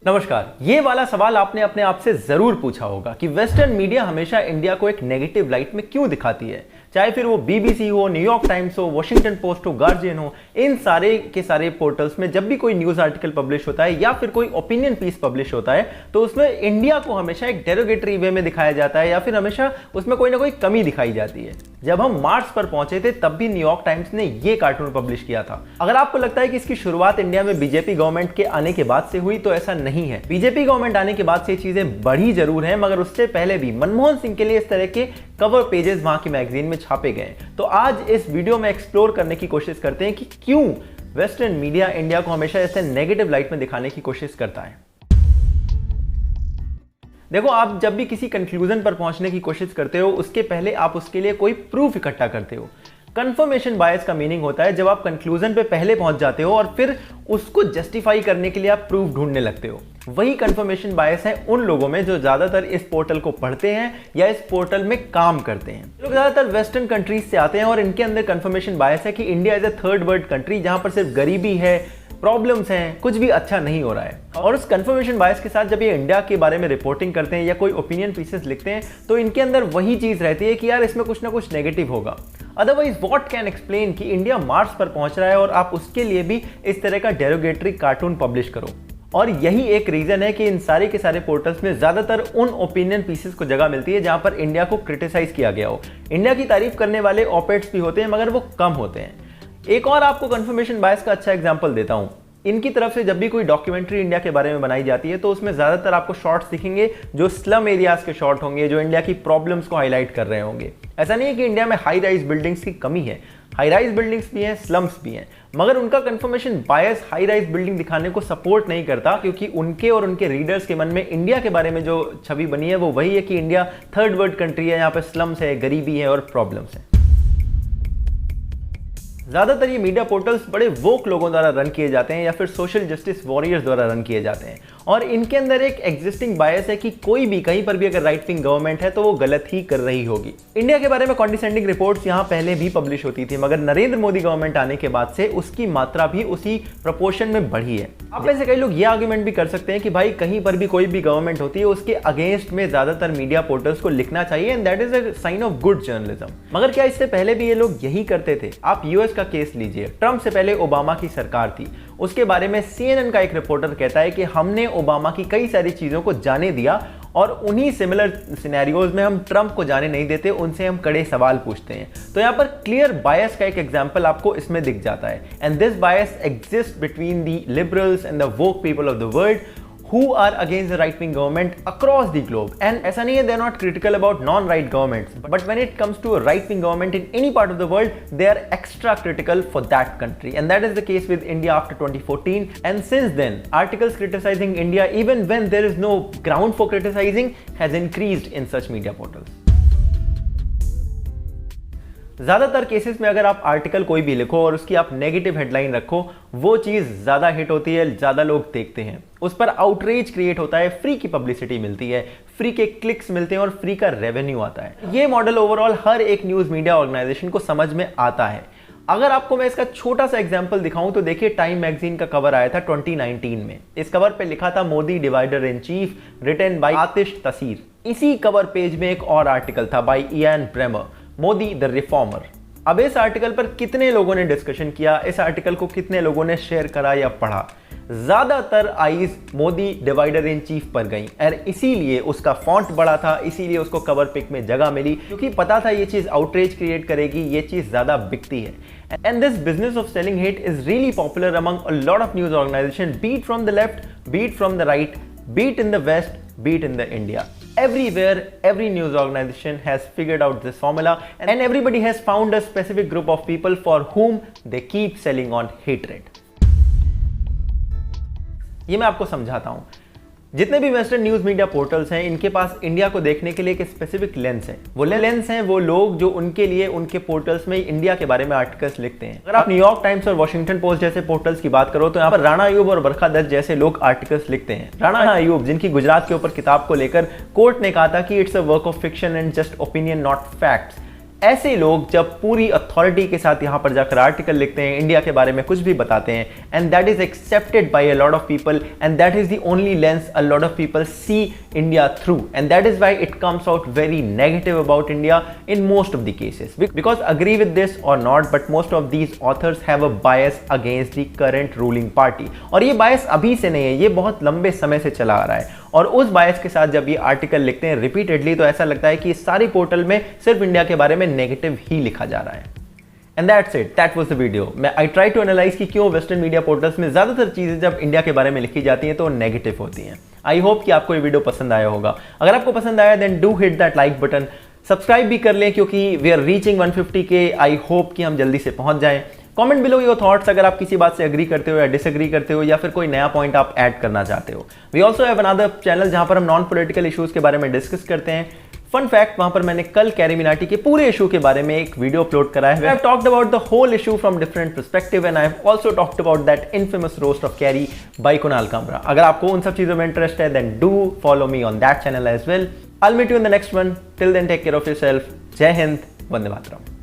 नमस्कार। ये वाला सवाल आपने अपने आप से जरूर पूछा होगा कि वेस्टर्न मीडिया हमेशा इंडिया को एक नेगेटिव लाइट में क्यों दिखाती है। चाहे फिर वो बीबीसी हो, न्यूयॉर्क टाइम्स हो, वॉशिंगटन पोस्ट हो, गार्जियन हो, इन सारे के सारे पोर्टल्स में जब भी कोई न्यूज आर्टिकल पब्लिश होता है या फिर कोई ओपिनियन पीस पब्लिश होता है तो उसमें इंडिया को हमेशा एक डेरोगेटरी वे में दिखाया जाता है या फिर हमेशा उसमें कोई ना कोई कमी दिखाई जाती है। जब हम मार्स पर पहुंचे थे तब भी न्यूयॉर्क टाइम्स ने ये कार्टून पब्लिश किया था। अगर आपको लगता है कि इसकी शुरुआत इंडिया में बीजेपी गवर्नमेंट के आने के बाद से हुई तो ऐसा नहीं है। बीजेपी गवर्नमेंट आने के बाद से चीजें बढ़ी जरूर हैं, मगर उससे पहले भी मनमोहन सिंह के लिए इस तरह के कवर पेजेस वहां की मैगजीन में छापे गए। तो आज इस वीडियो में एक्सप्लोर करने की कोशिश करते हैं कि क्यों वेस्टर्न मीडिया इंडिया को हमेशा ऐसे नेगेटिव लाइट में दिखाने की कोशिश करता है। देखो, आप जब भी किसी कंक्लूजन पर पहुंचने की कोशिश करते हो उसके पहले आप उसके लिए कोई प्रूफ इकट्ठा करते हो। कंफर्मेशन बायस का मीनिंग होता है जब आप कंक्लूजन पे पहले पहुंच जाते हो और फिर उसको जस्टिफाई करने के लिए आप प्रूफ ढूंढने लगते हो। वही कंफर्मेशन बायस है उन लोगों में जो ज्यादातर इस पोर्टल को पढ़ते हैं या इस पोर्टल में काम करते हैं। लोग ज्यादातर वेस्टर्न कंट्रीज से आते हैं और इनके अंदर कंफर्मेशन बायस है कि India is a third world country जहां पर सिर्फ गरीबी है, प्रॉब्लम्स हैं, कुछ भी अच्छा नहीं हो रहा है। और उस कंफर्मेशन बायस के साथ जब ये इंडिया के बारे में रिपोर्टिंग करते हैं या कोई ओपिनियन पीसेस लिखते हैं तो इनके अंदर वही चीज रहती है कि यार इसमें कुछ ना कुछ नेगेटिव होगा। अदरवाइज व्हाट कैन एक्सप्लेन कि इंडिया मार्स पर पहुंच रहा है और आप उसके लिए भी इस तरह का डेरोगेटरी कार्टून पब्लिश करो। और यही एक रीजन है कि इन सारे के सारे पोर्टल्स में ज्यादातर उन ओपिनियन पीसेस को जगह मिलती है जहां पर इंडिया को क्रिटिसाइज किया गया हो। इंडिया की तारीफ करने वाले ऑपेट्स भी होते हैं मगर वो कम होते हैं। एक और आपको कंफर्मेशन बायस का अच्छा एग्जांपल देता हूं। इनकी तरफ से जब भी कोई डॉक्यूमेंट्री इंडिया के बारे में बनाई जाती है तो उसमें ज्यादातर आपको शॉट्स दिखेंगे जो स्लम एरियाज के शॉट होंगे, जो इंडिया की प्रॉब्लम्स को हाईलाइट कर रहे होंगे। ऐसा नहीं है कि इंडिया में हाई राइज बिल्डिंग्स की कमी है, हाई राइज बिल्डिंग्स भी हैं, स्लम्स भी हैं, मगर उनका confirmation bias high rise building दिखाने को सपोर्ट नहीं करता क्योंकि उनके और उनके रीडर्स के मन में इंडिया के बारे में जो छवि बनी है वो वही है कि इंडिया थर्ड वर्ल्ड कंट्री है, यहाँ पे स्लम्स है, गरीबी है और प्रॉब्लम्स है। ज्यादातर ये मीडिया पोर्टल्स बड़े वोक लोगों द्वारा रन किए जाते हैं या फिर सोशल जस्टिस वॉरियर्स द्वारा रन किए जाते हैं और इनके अंदर एक एग्जिस्टिंग बायस है कि कोई भी कहीं पर भी अगर राइट विंग गवर्नमेंट है तो वो गलत ही कर रही होगी। इंडिया के बारे में कॉन्डिसेंडिंग रिपोर्ट्स यहाँ पहले भी पब्लिश होती थी मगर नरेंद्र मोदी गवर्नमेंट आने के बाद से उसकी मात्रा भी उसी प्रोपोर्शन में बढ़ी है। आप में से कई लोग ये आर्ग्यूमेंट भी कर सकते हैं कि भाई कहीं पर भी कोई भी गवर्नमेंट होती है उसके अगेंस्ट में ज्यादातर मीडिया पोर्टल्स को लिखना चाहिए and that is a sign of good journalism. मगर क्या इससे पहले भी ये लोग यही करते थे? आप यूएस का केस लीजिए। ट्रंप से पहले ओबामा की सरकार थी, उसके बारे में सीएनएन का एक रिपोर्टर कहता है कि हमने ओबामा की कई सारी चीजों को जाने दिया और उन्हीं सिमिलर सिनेरियोज में हम ट्रंप को जाने नहीं देते, उनसे हम कड़े सवाल पूछते हैं। तो यहां पर क्लियर बायस का एक एग्जांपल आपको इसमें दिख जाता है and this bias exist between the liberals and the woke people of the world who are against the right wing government across the globe. And ऐसा नहीं है they're not critical about non-right governments, but when it comes to a right wing government in any part of the world, they are extra critical for that country, and that is the case with India after 2014. And since then, articles criticizing India, even when there is no ground for criticizing, has increased in such media portals. ज्यादातर cases में अगर आप article कोई भी लिखो और उसकी आप नेगेटिव हेडलाइन रखो वो चीज ज्यादा हिट होती है, ज्यादा लोग देखते हैं, उस पर आउटरीच क्रिएट होता है, फ्री की पब्लिसिटी मिलती है, फ्री के क्लिक्स मिलते हैं और फ्री का रेवेन्यू आता है। ये मॉडल ओवरऑल हर एक न्यूज मीडिया ऑर्गेनाइजेशन को समझ में आता है। अगर आपको मैं इसका छोटा सा एग्जांपल दिखाऊं तो देखिए, टाइम मैगजीन का कवर आया था 2019 में। इस कवर पे लिखा था Modi divider in chief, written by Aatish Taseer. इसी कवर पेज में एक और आर्टिकल था by Ian Bremmer, Modi the reformer. अब इस आर्टिकल पर कितने लोगों ने डिस्कशन किया, इस आर्टिकल को कितने लोगों ने शेयर करा या पढ़ा? ज्यादातर eyes Modi divider in chief पर गई और इसीलिए उसका फॉन्ट बड़ा था, इसीलिए उसको कवर पिक में जगह मिली क्योंकि पता था ये चीज आउटरीच क्रिएट करेगी, ये चीज ज्यादा बिकती है। And this business of selling hate is really popular among a lot of news organisation, be it from the left, be it from the right, be it in the west, be it in the India. Everywhere, every news organization has figured out this formula and everybody has found a specific group of people for whom they keep selling on hatred. ये मैं आपको समझाता हूं। जितने भी western news media portals हैं इनके पास India को देखने के लिए एक स्पेसिफिक लेंस है। वो लेंस हैं वो लोग जो उनके लिए उनके पोर्टल्स में इंडिया के बारे में आर्टिकल्स लिखते हैं। अगर आप न्यूयॉर्क टाइम्स और वॉशिंगटन पोस्ट जैसे पोर्टल्स की बात करो तो यहाँ पर राणा अयूब और बरखा दत्त जैसे लोग आर्टिकल्स लिखते हैं। राणा अयूब, जिनकी गुजरात के ऊपर किताब को लेकर कोर्ट ने कहा था कि it's a work of fiction and just opinion not facts, ऐसे लोग जब पूरी अथॉरिटी के साथ यहाँ पर जाकर आर्टिकल लिखते हैं, इंडिया के बारे में कुछ भी बताते हैं, and that is accepted by a lot of people, and that is the only lens a lot of people see India through, and that is why it comes out very negative about India in most of the cases. Because agree with this or not, but most of these authors have a bias against the current ruling party. और ये बायस अभी से नहीं है, ये बहुत लंबे समय से चला आ रहा है. और उस बायस के साथ जब ये आर्टिकल लिखते हैं रिपीटेडली, तो ऐसा लगता है कि इस सारी पोर्टल में सिर्फ इंडिया के बारे में नेगेटिव ही लिखा जा रहा है. And that's it, that was the video. I try to analyse कि क्यों वेस्टर्न मीडिया पोर्टल्स में ज्यादातर चीजें जब इंडिया के बारे में लिखी जाती हैं तो नेगेटिव होती हैं. आई होप कि आपको ये वीडियो पसंद आया होगा. अगर आपको पसंद आया then do hit that like button, subscribe भी कर लें क्योंकि we are reaching 150K. I hope कि हम जल्दी से पहुंच जाएं. कमेंट बिलो योर थॉट्स अगर आप किसी बात से एग्री करते हो या डिसएग्री करते हो, या फिर कोई नया पॉइंट आप ऐड करना चाहते हो. We also have another channel जहां पर हम नॉन पॉलिटिकल इश्यूज के बारे में डिस्कस करते हैं. फन फैक्ट, वहां पर मैंने कल कैरी मिनाटी के पूरे इशू के बारे में एक वीडियो अपलोड करा है. I have talked about the whole issue from different perspective, and I have also talked about that infamous roast of Carry by Kunal Kamra. अगर आपको उन सब चीजों में इंटरेस्ट है then do follow me on that channel as well. I will meet you in the next one. Till then take care of yourself. जय हिंद, वंदे मातरम.